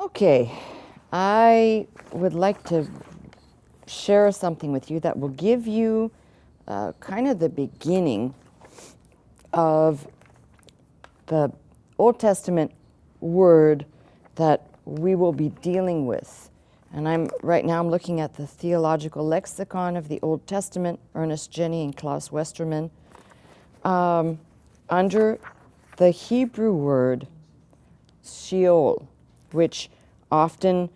Okay, I would like to share something with you that will give you kind of the beginning of the Old Testament word that we will be dealing with. And right now I'm looking at the Theological Lexicon of the Old Testament, Ernest Jenny and Klaus Westermann, under the Hebrew word Sheol, which often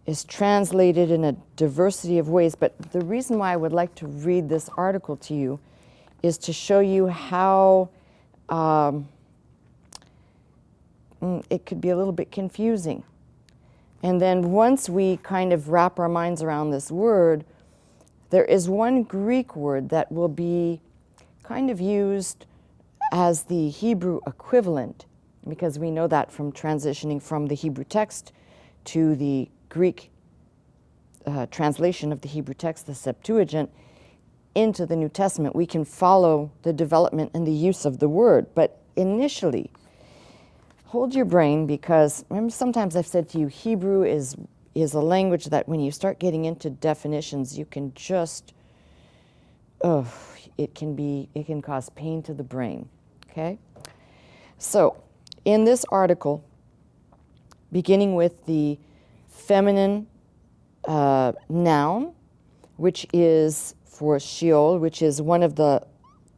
is translated in a diversity of ways. But the reason why I would like to read this article to you is to show you how it could be a little bit confusing. And then once we kind of wrap our minds around this word, there is one Greek word that will be kind of used as the Hebrew equivalent, because we know that from transitioning from the Hebrew text to the Greek translation of the Hebrew text, the Septuagint, into the New Testament, we can follow the development and the use of the word. But initially, hold your brain, because remember, sometimes I've said to you, Hebrew is a language that when you start getting into definitions, you can just, it can cause pain to the brain, okay? So, in this article, beginning with the feminine noun, which is for Sheol, which is one of the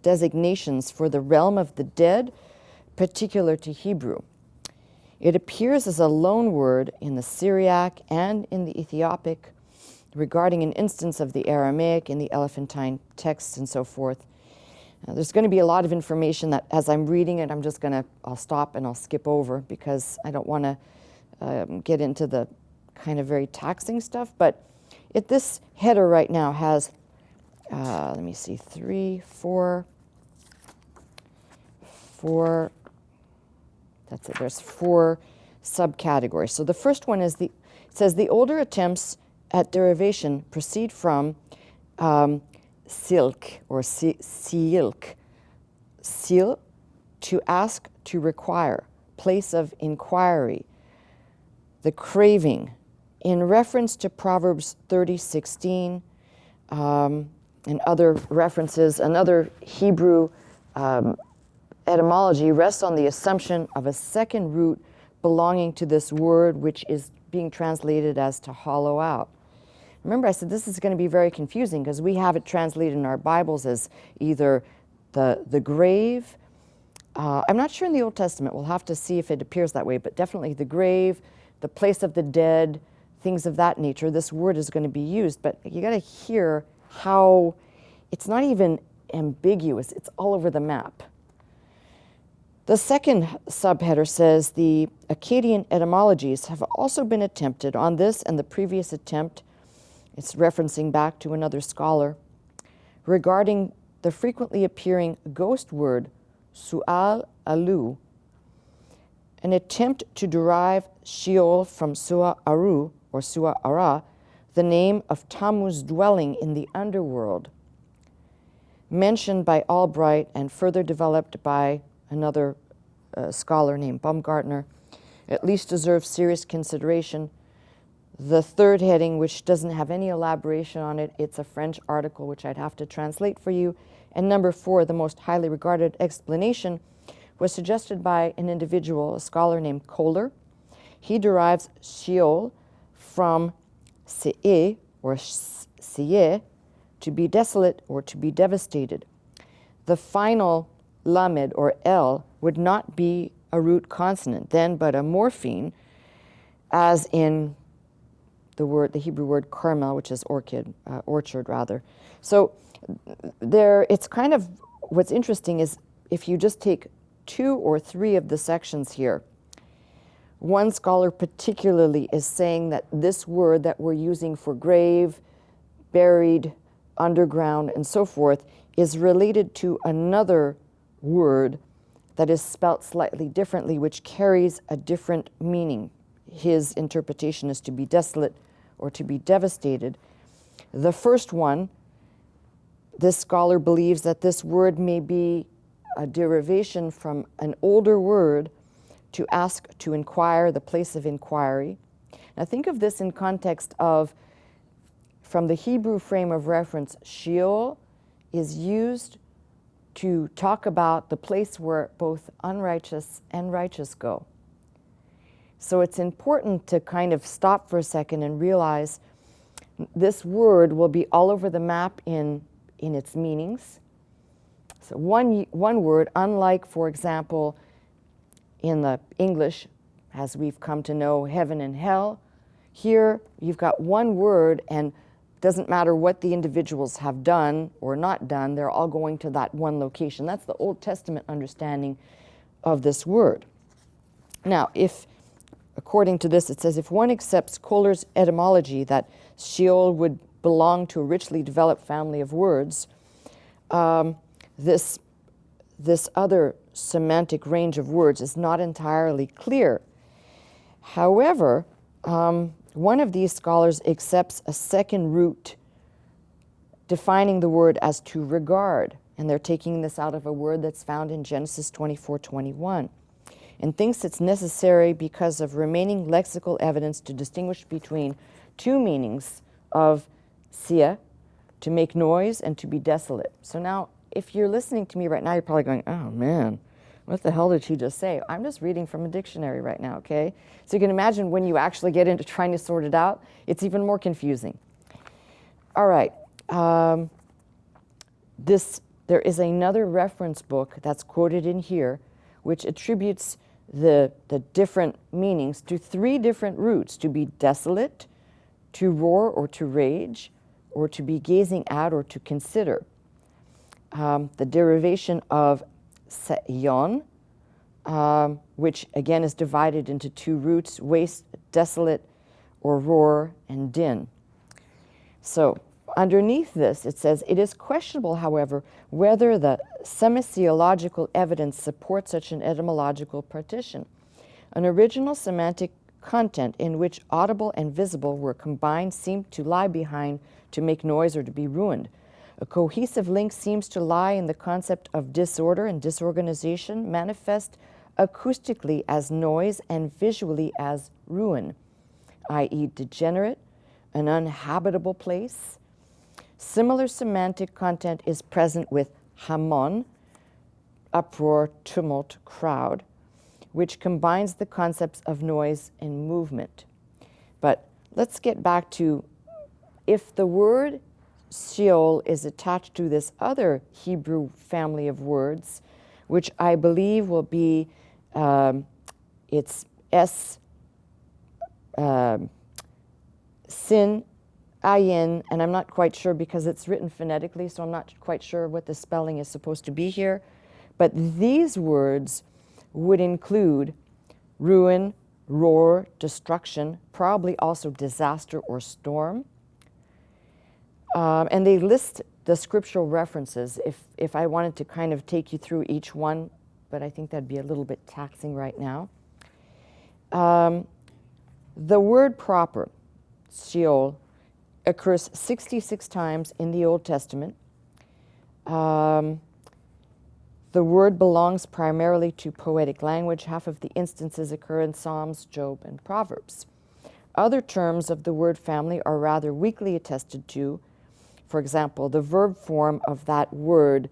designations for the realm of the dead, particular to Hebrew. It appears as a loan word in the Syriac and in the Ethiopic, regarding an instance of the Aramaic in the Elephantine texts and so forth. There's going to be a lot of information that, as I'm reading it, I'll stop and I'll skip over, because I don't want to get into the kind of very taxing stuff. But this header right now has, let me see, four, that's it, there's 4 subcategories. So the first one is it says the older attempts at derivation proceed from silk or silk, sil, to ask, to require, place of inquiry, the craving, in reference to Proverbs 30:16 and other references. Another Hebrew etymology rests on the assumption of a second root belonging to this word, which is being translated as to hollow out. Remember, I said this is going to be very confusing, because we have it translated in our Bibles as either the grave. I'm not sure in the Old Testament. We'll have to see if it appears that way, but definitely the grave, the place of the dead, things of that nature. This word is going to be used, but you got to hear how it's not even ambiguous. It's all over the map. The second subheader says the Akkadian etymologies have also been attempted on this and the previous attempt. It's referencing back to another scholar regarding the frequently appearing ghost word su'al alu, an attempt to derive Sheol from Su'a Aru or Su'a Ara, the name of Tammuz's dwelling in the underworld, mentioned by Albright and further developed by another scholar named Baumgartner, at least deserves serious consideration. The third heading, which doesn't have any elaboration on it, it's a French article which I'd have to translate for you. And number 4, the most highly regarded explanation, was suggested by an individual, a scholar named Kohler. He derives Sheol from se'e or siye, to be desolate or to be devastated. The final lamed or L would not be a root consonant then, but a morpheme, as in the Hebrew word Carmel, which is orchard rather. So it's kind of, what's interesting is if you just take 2 or 3 of the sections here, one scholar particularly is saying that this word that we're using for grave, buried, underground, and so forth is related to another word that is spelt slightly differently, which carries a different meaning. His interpretation is to be desolate or to be devastated. The first one, this scholar believes that this word may be a derivation from an older word to ask, to inquire, the place of inquiry. Now think of this in context of, from the Hebrew frame of reference, Sheol is used to talk about the place where both unrighteous and righteous go. So it's important to kind of stop for a second and realize this word will be all over the map in its meanings. So one word, unlike, for example, in the English, as we've come to know, heaven and hell, here you've got one word, and it doesn't matter what the individuals have done or not done, they're all going to that one location. That's the Old Testament understanding of this word. Now, if, according to this, it says, if one accepts Kohler's etymology that Sheol would belong to a richly developed family of words, this other semantic range of words is not entirely clear. However, one of these scholars accepts a second root defining the word as to regard, and they're taking this out of a word that's found in Genesis 24:21, and thinks it's necessary because of remaining lexical evidence to distinguish between two meanings of sia, to make noise, and to be desolate. So now, if you're listening to me right now, you're probably going, oh man, what the hell did she just say? I'm just reading from a dictionary right now, okay? So you can imagine when you actually get into trying to sort it out, it's even more confusing. All right. There is another reference book that's quoted in here, which attributes the different meanings to three different roots: to be desolate, to roar or to rage, or to be gazing at or to consider. The derivation of se'yon, which again is divided into two roots: waste, desolate, or roar, and din. So underneath this, it says, it is questionable, however, whether the semasiological evidence supports such an etymological partition. An original semantic content in which audible and visible were combined seemed to lie behind to make noise or to be ruined. A cohesive link seems to lie in the concept of disorder and disorganization, manifest acoustically as noise and visually as ruin, i.e. degenerate, an uninhabitable place. Similar semantic content is present with hamon, uproar, tumult, crowd, which combines the concepts of noise and movement. But let's get back to, if the word Sheol is attached to this other Hebrew family of words, which I believe will be, it's sin, ayin, and I'm not quite sure because it's written phonetically, so I'm not quite sure what the spelling is supposed to be here. But these words would include ruin, roar, destruction, probably also disaster or storm. And they list the scriptural references if I wanted to kind of take you through each one, but I think that'd be a little bit taxing right now. The word proper, Sheol, occurs 66 times in the Old Testament. The word belongs primarily to poetic language. Half of the instances occur in Psalms, Job, and Proverbs. Other terms of the word family are rather weakly attested to. For example, the verb form of that word,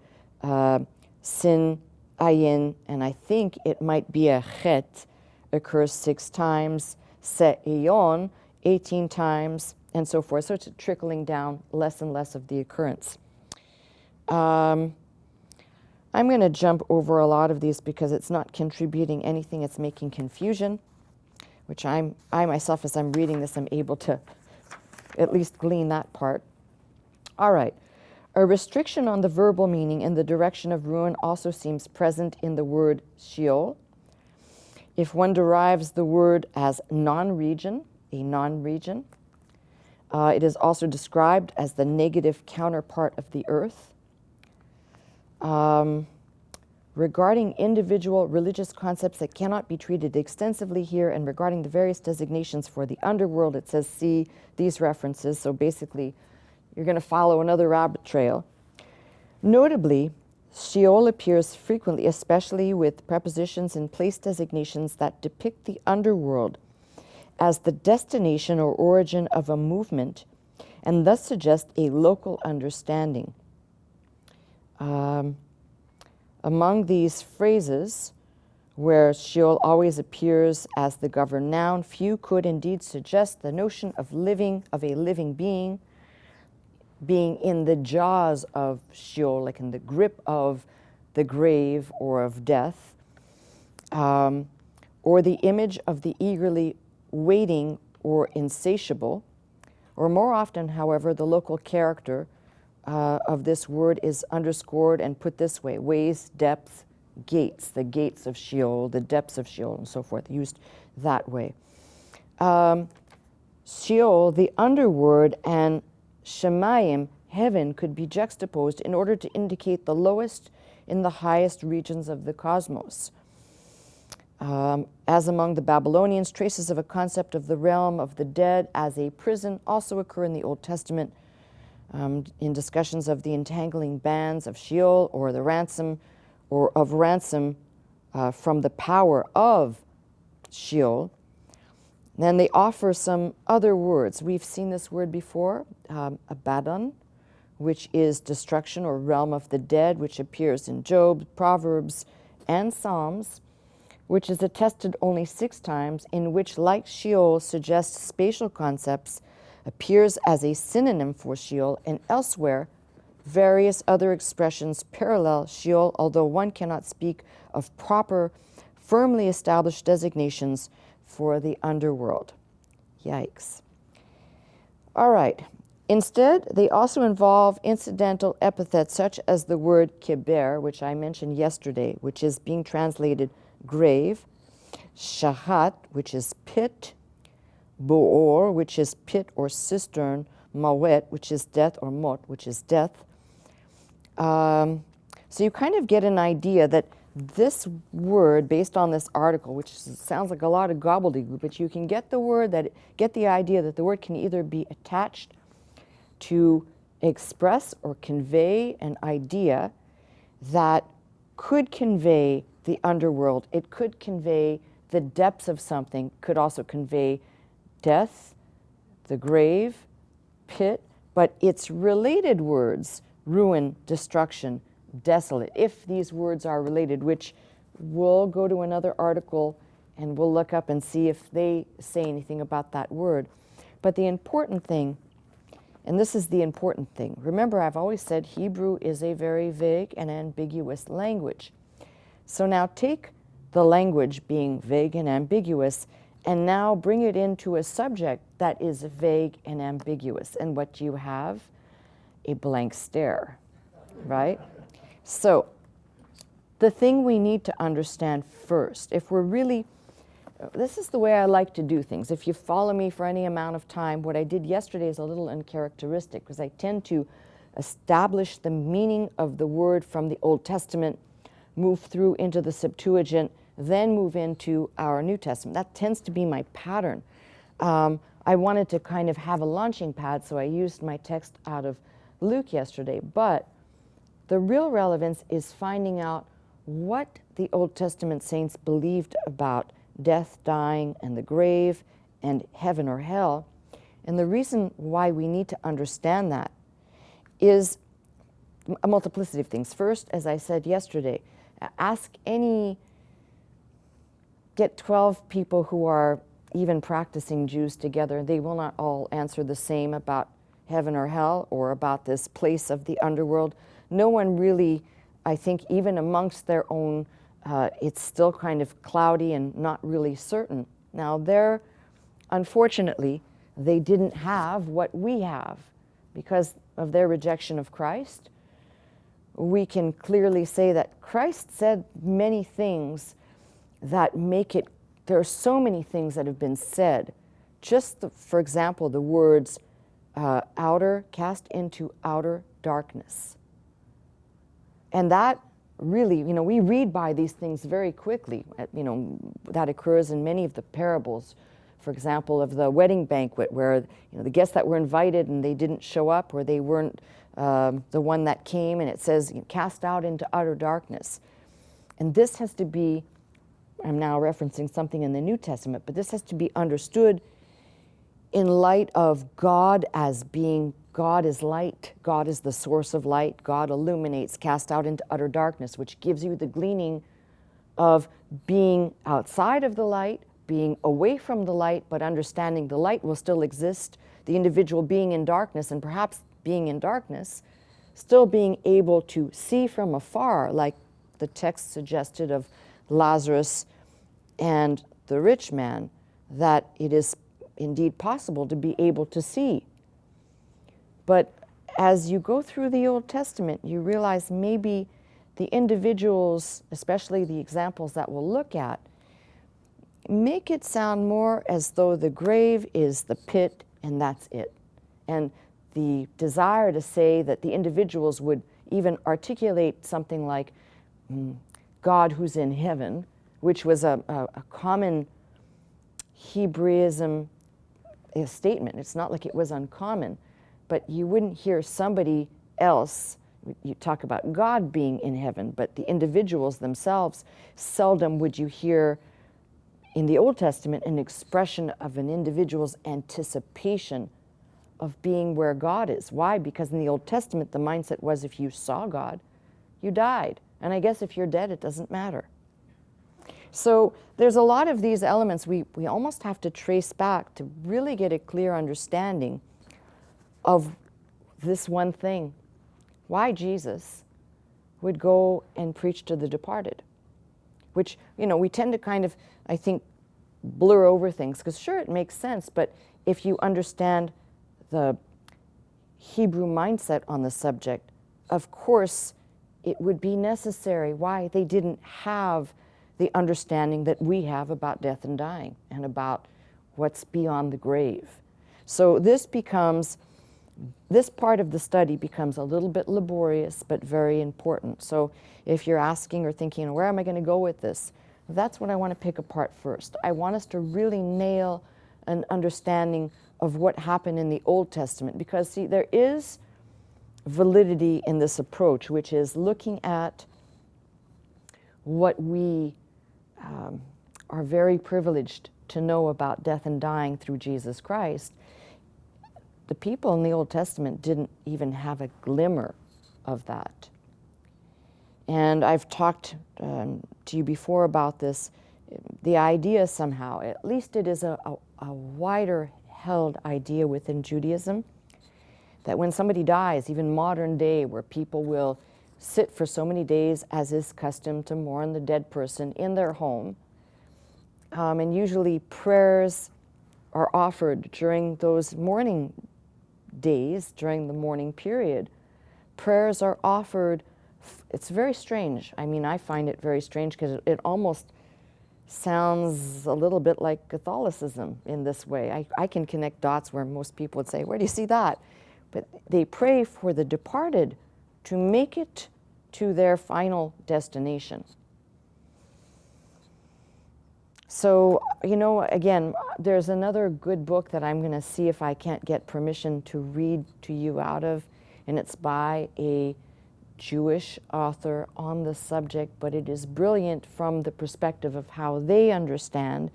sin, ayin, and I think it might be a chet, occurs 6 times, se'yon, 18 times, and so forth. So it's trickling down less and less of the occurrence. I'm going to jump over a lot of these because it's not contributing anything, it's making confusion, which I myself, as I'm reading this, I'm able to at least glean that part. All right. A restriction on the verbal meaning in the direction of ruin also seems present in the word Sheol. If one derives the word as non-region, a non-region, it is also described as the negative counterpart of the earth. Regarding individual religious concepts that cannot be treated extensively here, and regarding the various designations for the underworld, it says see these references. So basically, you're going to follow another rabbit trail. Notably, Sheol appears frequently, especially with prepositions and place designations that depict the underworld as the destination or origin of a movement, and thus suggest a local understanding. Among these phrases, where Sheol always appears as the governed noun, few could indeed suggest the notion of a living being in the jaws of Sheol, like in the grip of the grave or of death, or the image of the eagerly waiting or insatiable, or more often, however, the local character of this word is underscored and put this way: ways, depth, gates, the gates of Sheol, the depths of Sheol, and so forth, used that way. Sheol, the underworld, and Shemayim, heaven, could be juxtaposed in order to indicate the lowest in the highest regions of the cosmos. As among the Babylonians, traces of a concept of the realm of the dead as a prison also occur in the Old Testament, in discussions of the entangling bands of Sheol, or the ransom, or of ransom from the power of Sheol. Then they offer some other words. We've seen this word before, Abaddon, which is destruction or realm of the dead, which appears in Job, Proverbs, and Psalms, which is attested only 6 times, in which, like Sheol, suggests spatial concepts, appears as a synonym for Sheol, and elsewhere, various other expressions parallel Sheol, although one cannot speak of proper, firmly established designations for the underworld. Yikes. All right. Instead, they also involve incidental epithets such as the word keber, which I mentioned yesterday, which is being translated grave, shahat, which is pit, boor, which is pit or cistern, mawet, which is death, or mot, which is death. So you kind of get an idea that this word, based on this article, which sounds like a lot of gobbledygook, but you can get the idea that the word can either be attached to express or convey an idea that could convey the underworld. It could convey the depths of something, could also convey death, the grave, pit, but its related words, ruin, destruction, desolate, if these words are related, which we'll go to another article and we'll look up and see if they say anything about that word. But the important thing, and this is the important thing, remember I've always said Hebrew is a very vague and ambiguous language. So now take the language being vague and ambiguous and now bring it into a subject that is vague and ambiguous. And what you have? A blank stare, right? So the thing we need to understand first, if we're really, this is the way I like to do things. If you follow me for any amount of time, what I did yesterday is a little uncharacteristic because I tend to establish the meaning of the word from the Old Testament, move through into the Septuagint, then move into our New Testament. That tends to be my pattern. I wanted to kind of have a launching pad, so I used my text out of Luke yesterday, but the real relevance is finding out what the Old Testament saints believed about death, dying, and the grave, and heaven or hell. And the reason why we need to understand that is a multiplicity of things. First, as I said yesterday, get 12 people who are even practicing Jews together. They will not all answer the same about heaven or hell or about this place of the underworld. No one really, I think, even amongst their own, it's still kind of cloudy and not really certain. Now, unfortunately, they didn't have what we have because of their rejection of Christ. We can clearly say that Christ said many things that make it, there are so many things that have been said. For example, the words cast into outer darkness. And that really, we read by these things very quickly. That occurs in many of the parables. for example, of the wedding banquet where the guests that were invited and they didn't show up, or they weren't the one that came, and it says cast out into utter darkness. And this has to be, I'm now referencing something in the New Testament, but this has to be understood in light of God as being, God is light, God is the source of light, God illuminates, cast out into utter darkness, which gives you the gleaning of being outside of the light, being away from the light, but understanding the light will still exist, the individual being in darkness, and perhaps being in darkness, still being able to see from afar, like the text suggested of Lazarus and the rich man, that it is indeed possible to be able to see. But as you go through the Old Testament, you realize maybe the individuals, especially the examples that we'll look at, make it sound more as though the grave is the pit and that's it. And the desire to say that the individuals would even articulate something like God who's in heaven, which was a common Hebraism statement. It's not like it was uncommon, but you wouldn't hear somebody else, you talk about God being in heaven, but the individuals themselves, seldom would you hear in the Old Testament an expression of an individual's anticipation of being where God is. Why? Because in the Old Testament, the mindset was if you saw God, you died. And I guess if you're dead, it doesn't matter. So there's a lot of these elements we almost have to trace back to really get a clear understanding of this one thing, why Jesus would go and preach to the departed, which, we tend to kind of, I think, blur over things, because sure, it makes sense, but if you understand the Hebrew mindset on the subject, of course, it would be necessary. Why? They didn't have the understanding that we have about death and dying and about what's beyond the grave. So this part of the study becomes a little bit laborious, but very important. So if you're asking or thinking, where am I going to go with this? That's what I want to pick apart first. I want us to really nail an understanding of what happened in the Old Testament, because see, there is validity in this approach, which is looking at what we are very privileged to know about death and dying through Jesus Christ. The people in the Old Testament didn't even have a glimmer of that. And I've talked to you before about this, the idea somehow, at least it is a wider held idea within Judaism, that when somebody dies, even modern day, where people will sit for so many days, as is custom, to mourn the dead person in their home, and usually prayers are offered during those mourning days, during the mourning period. Prayers are offered. It's very strange. I mean, I find it very strange because it almost sounds a little bit like Catholicism in this way. I can connect dots where most people would say, where do you see that? But they pray for the departed to make it to their final destination. So, again, there's another good book that I'm going to see if I can't get permission to read to you out of, and it's by a Jewish author on the subject, but it is brilliant from the perspective of how they understand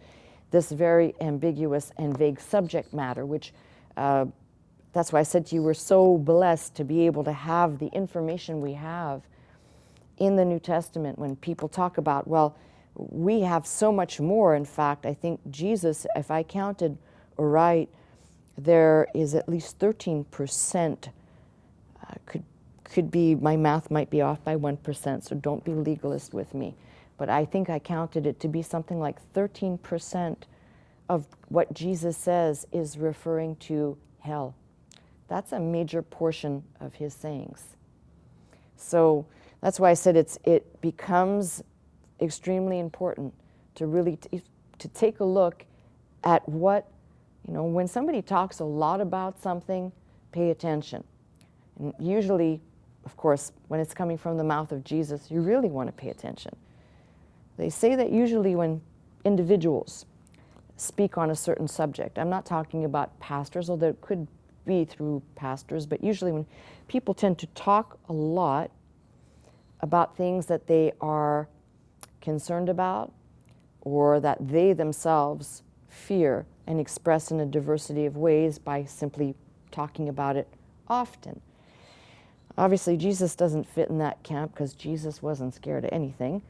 this very ambiguous and vague subject matter, which that's why I said to you, we're so blessed to be able to have the information we have in the New Testament when people talk about, well, we have so much more. In fact, I think Jesus, if I counted right, there is at least 13%, could be, my math might be off by 1%, so don't be legalist with me. But I think I counted it to be something like 13% of what Jesus says is referring to hell. That's a major portion of his sayings. So that's why I said it becomes extremely important to really to take a look at what, when somebody talks a lot about something, pay attention. And usually, of course, when it's coming from the mouth of Jesus, you really want to pay attention. They say that usually when individuals speak on a certain subject. I'm not talking about pastors, although it could be through pastors, but usually when people tend to talk a lot about things that they are concerned about or that they themselves fear and express in a diversity of ways by simply talking about it often. Obviously, Jesus doesn't fit in that camp because Jesus wasn't scared of anything.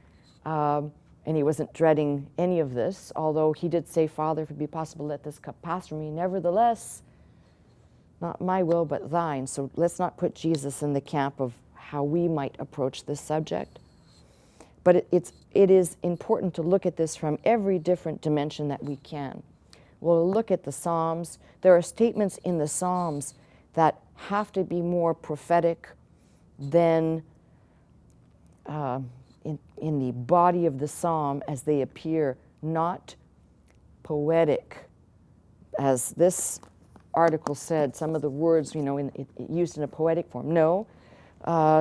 And he wasn't dreading any of this, although he did say, Father, if it be possible, let this cup pass from me. Nevertheless, not my will, but thine. So let's not put Jesus in the camp of how we might approach this subject. But it is important to look at this from every different dimension that we can. We'll look at the Psalms. There are statements in the Psalms that have to be more prophetic than in the body of the psalm as they appear, not poetic. As this article said, some of the words, used in a poetic form. No.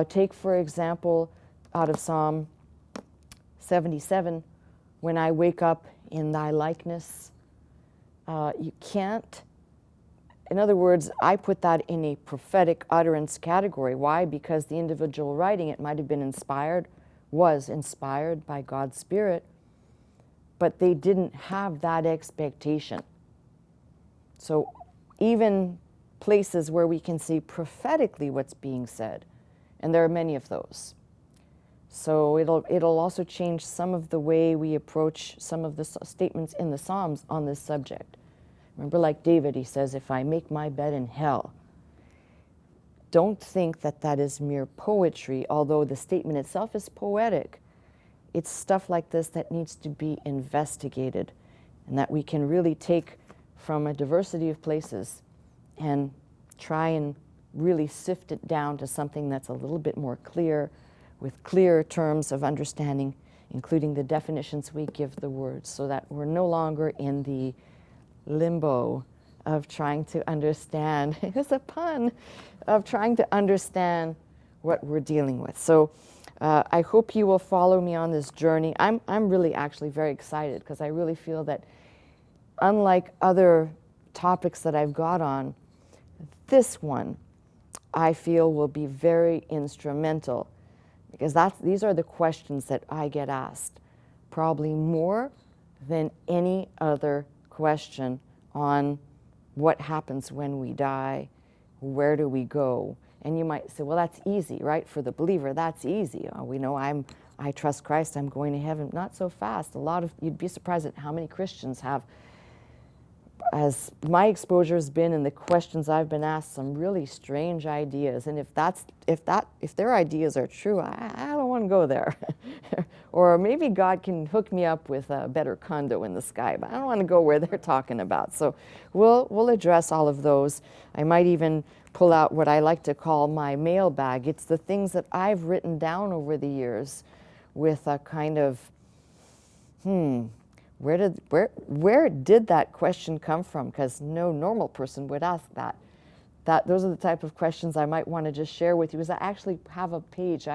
Take, for example, out of Psalm 77, when I wake up in thy likeness. You can't. In other words, I put that in a prophetic utterance category. Why? Because the individual writing it might have been was inspired by God's Spirit, but they didn't have that expectation. So even places where we can see prophetically what's being said, and there are many of those. So it'll also change some of the way we approach some of the statements in the Psalms on this subject. Remember, like David, he says, if I make my bed in hell, don't think that that is mere poetry, although the statement itself is poetic. It's stuff like this that needs to be investigated and that we can really take from a diversity of places and try and really sift it down to something that's a little bit more clear, with clear terms of understanding, including the definitions we give the words, so that we're no longer in the limbo of trying to understand, it's a pun, of trying to understand what we're dealing with. So I hope you will follow me on this journey. I'm really actually very excited because I really feel that unlike other topics that I've got on, this one I feel will be very instrumental because these are the questions that I get asked, probably more than any other question on what happens when we die, where do we go? And you might say, well, that's easy, right? For the believer, that's easy. We know I trust Christ, I'm going to heaven. Not so fast. You'd be surprised at how many Christians have, as my exposure has been and the questions I've been asked, some really strange ideas. And if their ideas are true, I don't want to go there. Or maybe God can hook me up with a better condo in the sky, but I don't want to go where they're talking about. So we'll address all of those. I might even pull out what I like to call my mailbag. It's the things that I've written down over the years with a kind of, where did that question come from? Because no normal person would ask that. Those are the type of questions I might want to just share with you. Is I actually have a page.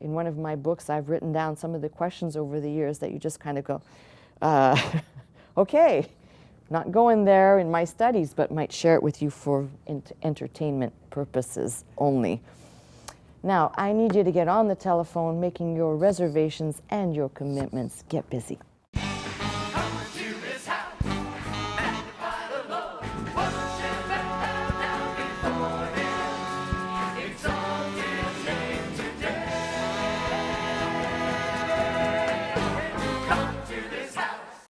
In one of my books, I've written down some of the questions over the years that you just kind of go, okay, not going there in my studies, but might share it with you for entertainment purposes only. Now, I need you to get on the telephone, making your reservations and your commitments. Get busy.